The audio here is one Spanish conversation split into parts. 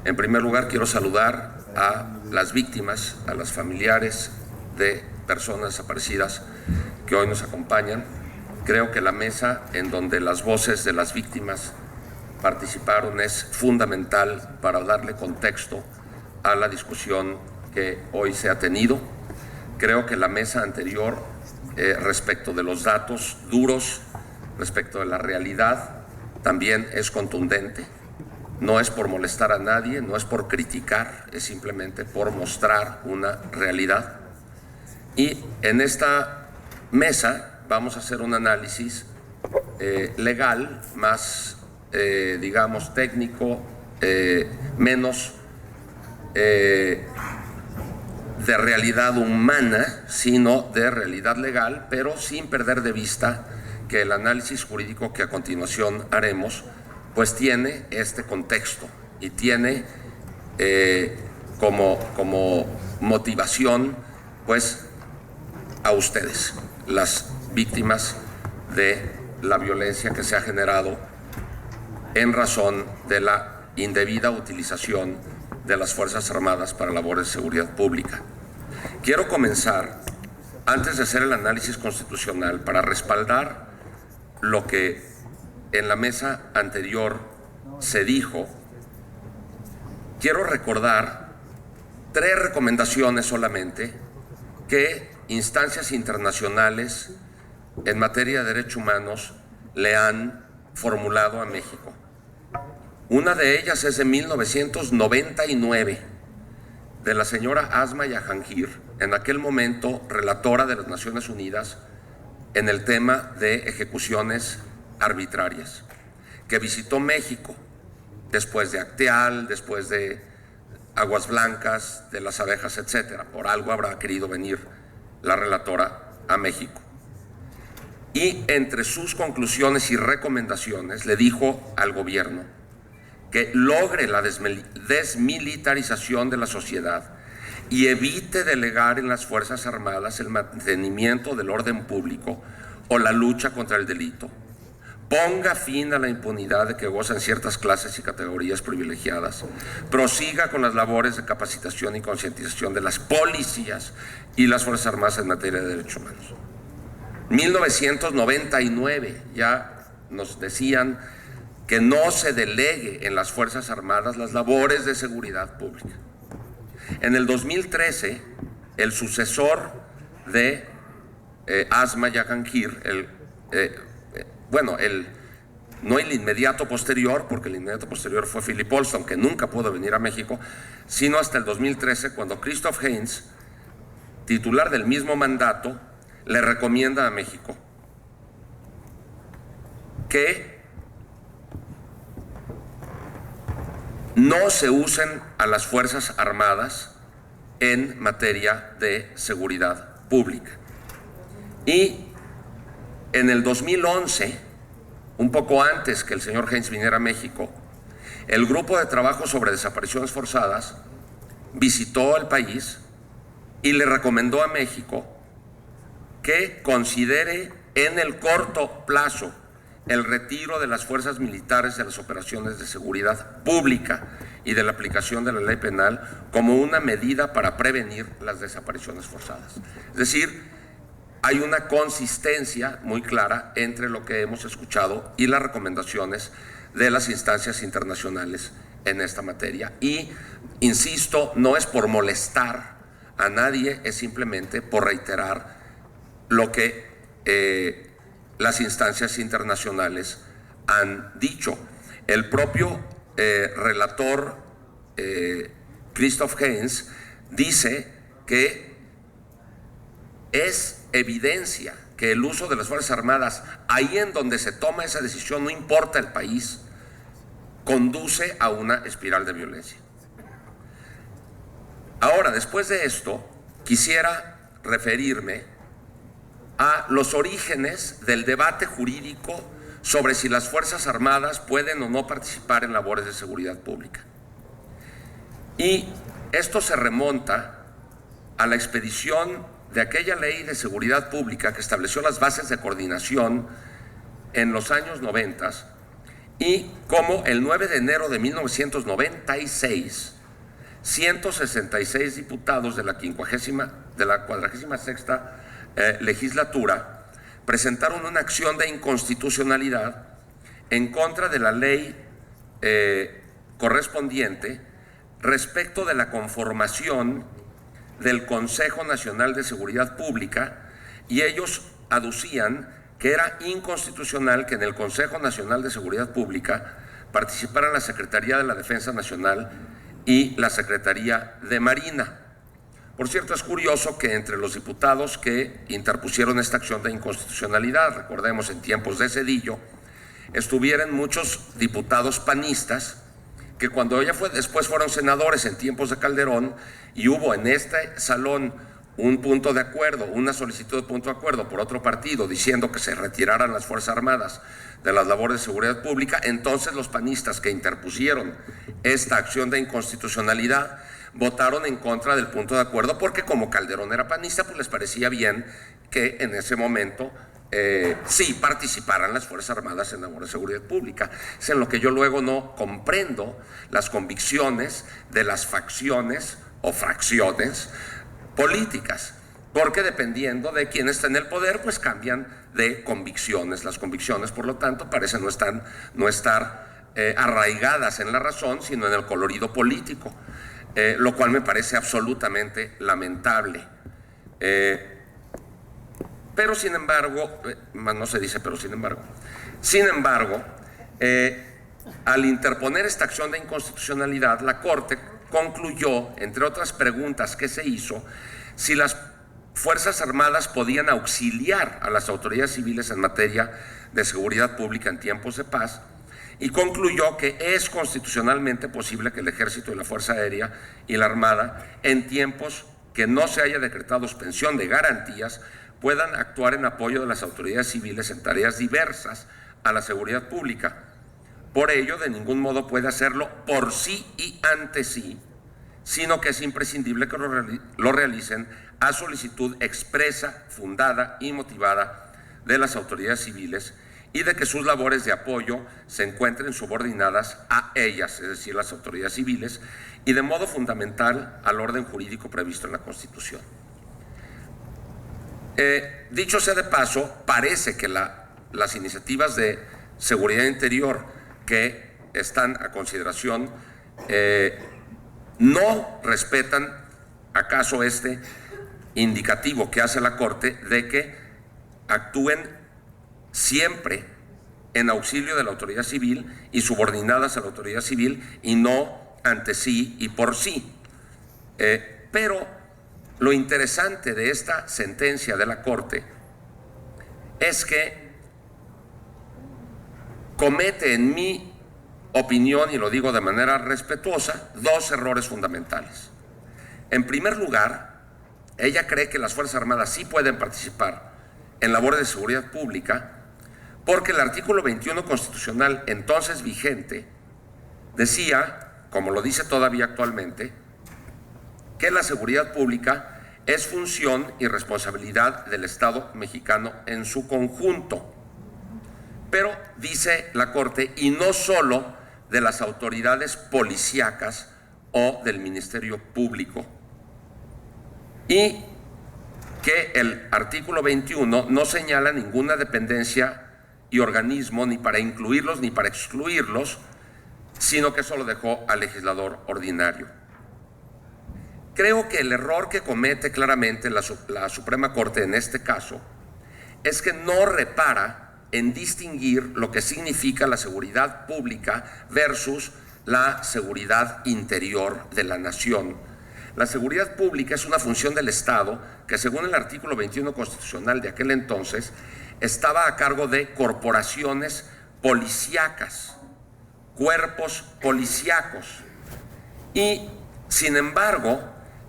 En primer lugar, quiero saludar a las víctimas, a las familiares de personas desaparecidas que hoy nos acompañan. Creo que la mesa en donde las voces de las víctimas participaron es fundamental para darle contexto a la discusión que hoy se ha tenido. Creo que la mesa anterior, respecto de los datos duros, respecto de la realidad, también es contundente. No es por molestar a nadie, no es por criticar, es simplemente por mostrar una realidad. Y en esta mesa vamos a hacer un análisis legal, más, digamos, técnico, menos de realidad humana, sino de realidad legal, pero sin perder de vista que el análisis jurídico que a continuación haremos pues tiene este contexto y tiene como motivación pues a ustedes, las víctimas de la violencia que se ha generado en razón de la indebida utilización de las Fuerzas Armadas para labores de seguridad pública. Quiero comenzar, antes de hacer el análisis constitucional, para respaldar lo que en la mesa anterior se dijo. Quiero recordar 3 recomendaciones solamente que instancias internacionales en materia de derechos humanos le han formulado a México. Una de ellas es de 1999, de la señora Asma Jahangir, en aquel momento relatora de las Naciones Unidas en el tema de ejecuciones arbitrarias, que visitó México después de Acteal, después de Aguas Blancas, de las abejas, etcétera. Por algo habrá querido venir la relatora a México. Y entre sus conclusiones y recomendaciones le dijo al gobierno que logre la desmilitarización de la sociedad y evite delegar en las Fuerzas Armadas el mantenimiento del orden público o la lucha contra el delito. Ponga fin a la impunidad de que gozan ciertas clases y categorías privilegiadas. Prosiga con las labores de capacitación y concientización de las policías y las Fuerzas Armadas en materia de derechos humanos. 1999 ya nos decían que no se delegue en las Fuerzas Armadas las labores de seguridad pública. En el 2013, el sucesor de Asma Jahangir, no el inmediato posterior, porque el inmediato posterior fue Philip Alston, que nunca pudo venir a México, sino hasta el 2013, cuando Christoph Heinz, titular del mismo mandato, le recomienda a México que no se usen a las Fuerzas Armadas en materia de seguridad pública. Y en el 2011, un poco antes que el señor Heinz viniera a México, el Grupo de Trabajo sobre Desapariciones Forzadas visitó el país y le recomendó a México que considere en el corto plazo el retiro de las fuerzas militares de las operaciones de seguridad pública y de la aplicación de la ley penal como una medida para prevenir las desapariciones forzadas. Es decir, hay una consistencia muy clara entre lo que hemos escuchado y las recomendaciones de las instancias internacionales en esta materia. Y, insisto, no es por molestar a nadie, es simplemente por reiterar lo que las instancias internacionales han dicho. El propio relator Christoph Heinz dice que es evidencia que el uso de las Fuerzas Armadas, ahí en donde se toma esa decisión, no importa el país, conduce a una espiral de violencia. Ahora, después de esto, quisiera referirme a los orígenes del debate jurídico sobre si las Fuerzas Armadas pueden o no participar en labores de seguridad pública. Y esto se remonta a la expedición de aquella ley de seguridad pública que estableció las bases de coordinación en los años 90 y cómo el 9 de enero de 1996, 166 diputados de la 46ª legislatura presentaron una acción de inconstitucionalidad en contra de la ley correspondiente respecto de la conformación del Consejo Nacional de Seguridad Pública, y ellos aducían que era inconstitucional que en el Consejo Nacional de Seguridad Pública participaran la Secretaría de la Defensa Nacional y la Secretaría de Marina. Por cierto, es curioso que entre los diputados que interpusieron esta acción de inconstitucionalidad, recordemos en tiempos de Zedillo, estuvieran muchos diputados panistas que cuando después fueron senadores en tiempos de Calderón y hubo en este salón un punto de acuerdo, una solicitud de punto de acuerdo por otro partido diciendo que se retiraran las Fuerzas Armadas de las labores de seguridad pública, entonces los panistas que interpusieron esta acción de inconstitucionalidad votaron en contra del punto de acuerdo porque como Calderón era panista, pues les parecía bien que en ese momento sí participaran las Fuerzas Armadas en labores de seguridad pública. Es en lo que yo luego no comprendo las convicciones de las facciones o fracciones políticas, porque dependiendo de quién está en el poder, pues cambian de convicciones. Las convicciones, por lo tanto, parecen no estar arraigadas en la razón, sino en el colorido político, lo cual me parece absolutamente lamentable. Pero sin embargo, no se dice pero sin embargo, al interponer esta acción de inconstitucionalidad, la Corte concluyó, entre otras preguntas que se hizo, si las Fuerzas Armadas podían auxiliar a las autoridades civiles en materia de seguridad pública en tiempos de paz, y concluyó que es constitucionalmente posible que el Ejército y la Fuerza Aérea y la Armada, en tiempos que no se haya decretado suspensión de garantías, puedan actuar en apoyo de las autoridades civiles en tareas diversas a la seguridad pública. Por ello, de ningún modo puede hacerlo por sí y ante sí, sino que es imprescindible que lo realicen a solicitud expresa, fundada y motivada de las autoridades civiles y de que sus labores de apoyo se encuentren subordinadas a ellas, es decir, las autoridades civiles, y de modo fundamental al orden jurídico previsto en la Constitución. Dicho sea de paso, parece que las iniciativas de seguridad interior que están a consideración no respetan acaso este indicativo que hace la Corte de que actúen siempre en auxilio de la autoridad civil y subordinadas a la autoridad civil y no ante sí y por sí. Pero lo interesante de esta sentencia de la Corte es que comete, en mi opinión, y lo digo de manera respetuosa, dos errores fundamentales. En primer lugar, ella cree que las Fuerzas Armadas sí pueden participar en labores de seguridad pública porque el artículo 21 constitucional entonces vigente decía, como lo dice todavía actualmente, que la seguridad pública es función y responsabilidad del Estado mexicano en su conjunto. Pero dice la Corte, y no solo de las autoridades policíacas o del Ministerio Público. Y que el artículo 21 no señala ninguna dependencia y organismo ni para incluirlos ni para excluirlos, sino que eso lo dejó al legislador ordinario. Creo que el error que comete claramente la Suprema Corte en este caso es que no repara en distinguir lo que significa la seguridad pública versus la seguridad interior de la nación. La seguridad pública es una función del Estado que, según el artículo 21 constitucional de aquel entonces, estaba a cargo de corporaciones policíacas, cuerpos policíacos. Y, sin embargo,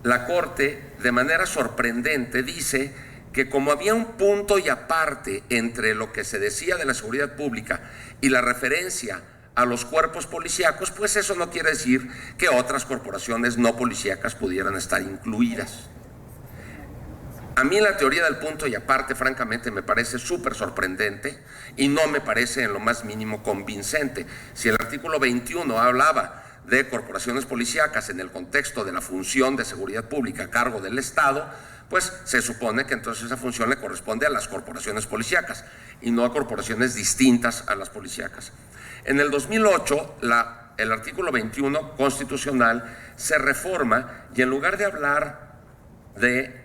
la Corte, de manera sorprendente, dice que como había un punto y aparte entre lo que se decía de la seguridad pública y la referencia a los cuerpos policíacos, pues eso no quiere decir que otras corporaciones no policíacas pudieran estar incluidas. A mí la teoría del punto y aparte, francamente, me parece súper sorprendente y no me parece en lo más mínimo convincente. Si el artículo 21 hablaba de corporaciones policíacas en el contexto de la función de seguridad pública a cargo del Estado, pues se supone que entonces esa función le corresponde a las corporaciones policíacas y no a corporaciones distintas a las policíacas. En el 2008, el artículo 21 constitucional se reforma y en lugar de hablar de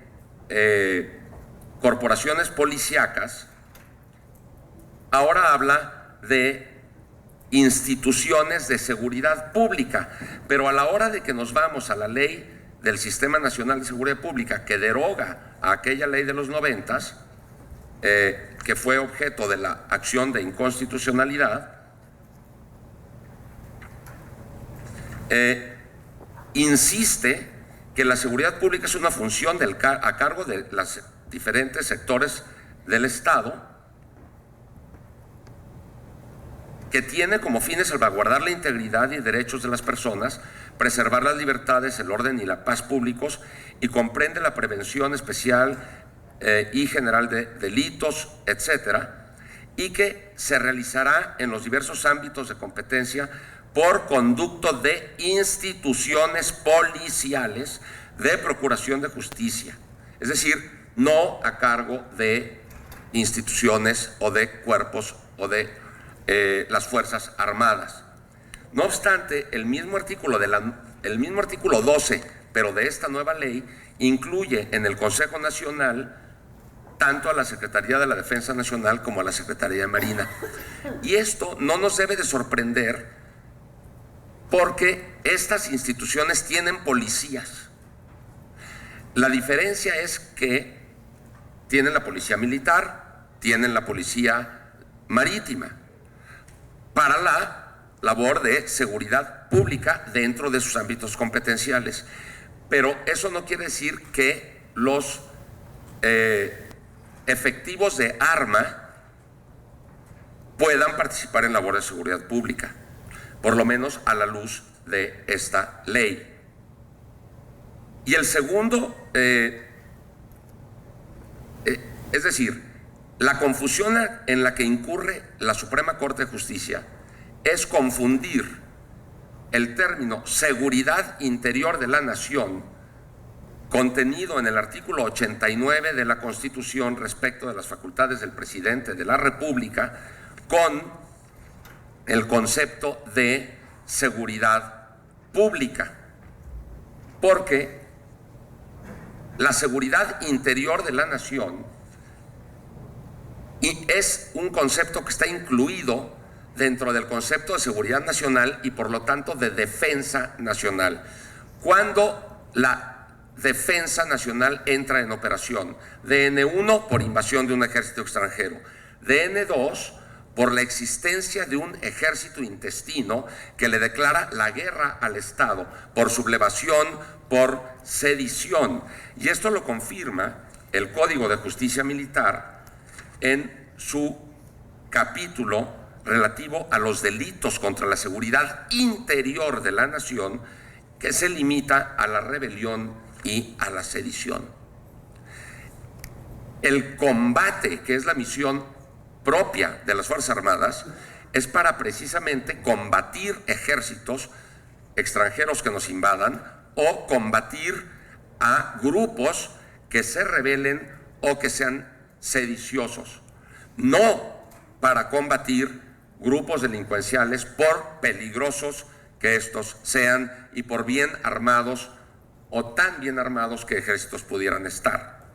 corporaciones policíacas, ahora habla de instituciones de seguridad pública, pero a la hora de que nos vamos a la ley del Sistema Nacional de Seguridad Pública, que deroga a aquella ley de los 90s, que fue objeto de la acción de inconstitucionalidad, insiste que la seguridad pública es una función a cargo de los diferentes sectores del Estado, que tiene como fines salvaguardar la integridad y derechos de las personas, preservar las libertades, el orden y la paz públicos, y comprende la prevención especial y general de delitos, etcétera, y que se realizará en los diversos ámbitos de competencia por conducto de instituciones policiales de procuración de justicia, es decir, no a cargo de instituciones o de cuerpos o de las Fuerzas Armadas. No obstante, el mismo artículo 12, pero de esta nueva ley, incluye en el Consejo Nacional tanto a la Secretaría de la Defensa Nacional como a la Secretaría de Marina. Y esto no nos debe de sorprender porque estas instituciones tienen policías. La diferencia es que tienen la policía militar, tienen la policía marítima, para la labor de seguridad pública dentro de sus ámbitos competenciales. Pero eso no quiere decir que los efectivos de arma puedan participar en labores de seguridad pública, por lo menos a la luz de esta ley. Y el segundo, es decir, la confusión en la que incurre la Suprema Corte de Justicia es confundir el término seguridad interior de la nación, contenido en el artículo 89 de la Constitución respecto de las facultades del presidente de la República, con el concepto de seguridad pública, porque la seguridad interior de la nación es un concepto que está incluido dentro del concepto de seguridad nacional y por lo tanto de defensa nacional. Cuando la defensa nacional entra en operación, DN1 por invasión de un ejército extranjero, DN2 por la existencia de un ejército intestino que le declara la guerra al Estado por sublevación, por sedición. Y esto lo confirma el Código de Justicia Militar en su capítulo relativo a los delitos contra la seguridad interior de la nación, que se limita a la rebelión y a la sedición. El combate, que es la misión propia de las Fuerzas Armadas, es para precisamente combatir ejércitos extranjeros que nos invadan o combatir a grupos que se rebelen o que sean sediciosos, no para combatir grupos delincuenciales por peligrosos que estos sean y por bien armados o tan bien armados que ejércitos pudieran estar.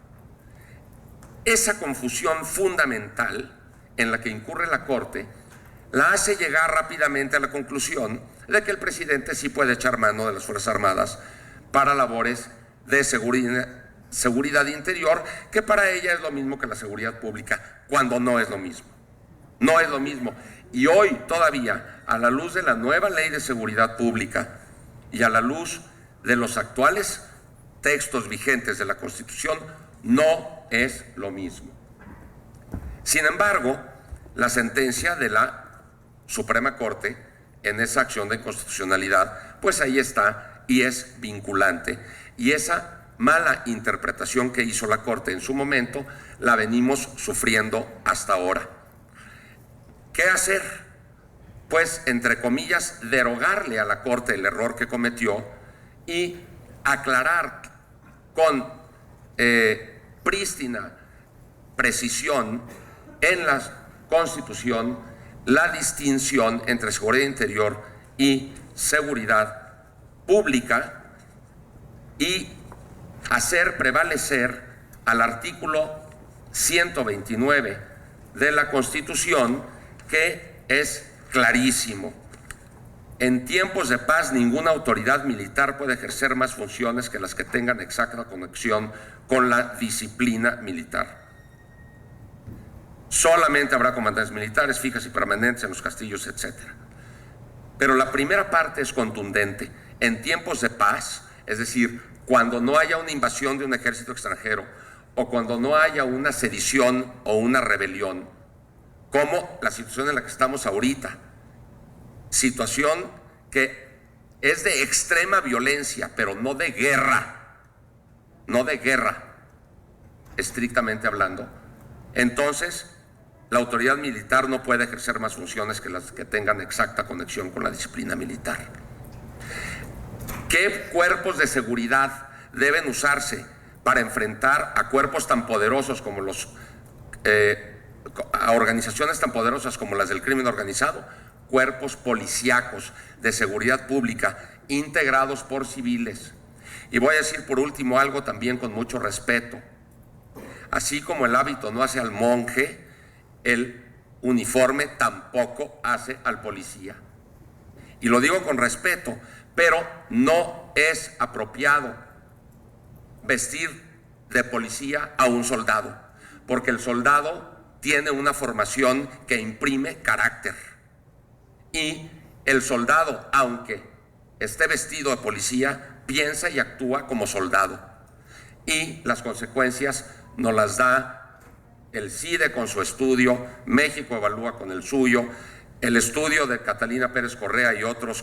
Esa confusión fundamental en la que incurre la Corte la hace llegar rápidamente a la conclusión de que el presidente sí puede echar mano de las Fuerzas Armadas para labores de seguridad interior, que para ella es lo mismo que la seguridad pública, cuando no es lo mismo. No es lo mismo. Y hoy todavía, a la luz de la nueva ley de seguridad pública y a la luz de los actuales textos vigentes de la Constitución, no es lo mismo. Sin embargo, la sentencia de la Suprema Corte en esa acción de inconstitucionalidad, pues ahí está y es vinculante. Y esa mala interpretación que hizo la Corte en su momento, la venimos sufriendo hasta ahora. ¿Qué hacer? Pues, entre comillas, derogarle a la Corte el error que cometió y aclarar con prístina precisión en la Constitución la distinción entre seguridad interior y seguridad pública y hacer prevalecer al artículo 129 de la Constitución, que es clarísimo. En tiempos de paz, ninguna autoridad militar puede ejercer más funciones que las que tengan exacta conexión con la disciplina militar. Solamente habrá comandantes militares fijas y permanentes en los castillos, etc. Pero la primera parte es contundente. En tiempos de paz, es decir, cuando no haya una invasión de un ejército extranjero o cuando no haya una sedición o una rebelión, como la situación en la que estamos ahorita, situación que es de extrema violencia, pero no de guerra, estrictamente hablando, entonces la autoridad militar no puede ejercer más funciones que las que tengan exacta conexión con la disciplina militar. ¿Qué cuerpos de seguridad deben usarse para enfrentar a cuerpos tan poderosos como a organizaciones tan poderosas como las del crimen organizado? Cuerpos policíacos de seguridad pública integrados por civiles. Y voy a decir por último algo también con mucho respeto. Así como el hábito no hace al monje, el uniforme tampoco hace al policía. Y lo digo con respeto, pero no es apropiado vestir de policía a un soldado, porque el soldado tiene una formación que imprime carácter. Y el soldado, aunque esté vestido de policía, piensa y actúa como soldado. Y las consecuencias nos las da el CIDE con su estudio, México Evalúa con el suyo, el estudio de Catalina Pérez Correa y otros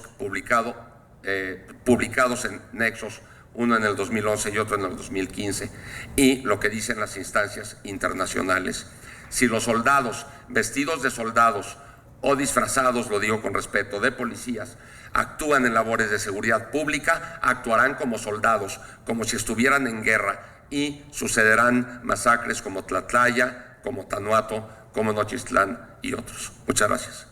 publicados en Nexos, uno en el 2011 y otro en el 2015, y lo que dicen las instancias internacionales. Si los soldados, vestidos de soldados o disfrazados, lo digo con respeto, de policías, actúan en labores de seguridad pública, actuarán como soldados, como si estuvieran en guerra, y sucederán masacres como Tlatlaya, como Tanuato, como Nochistlán y otros. Muchas gracias.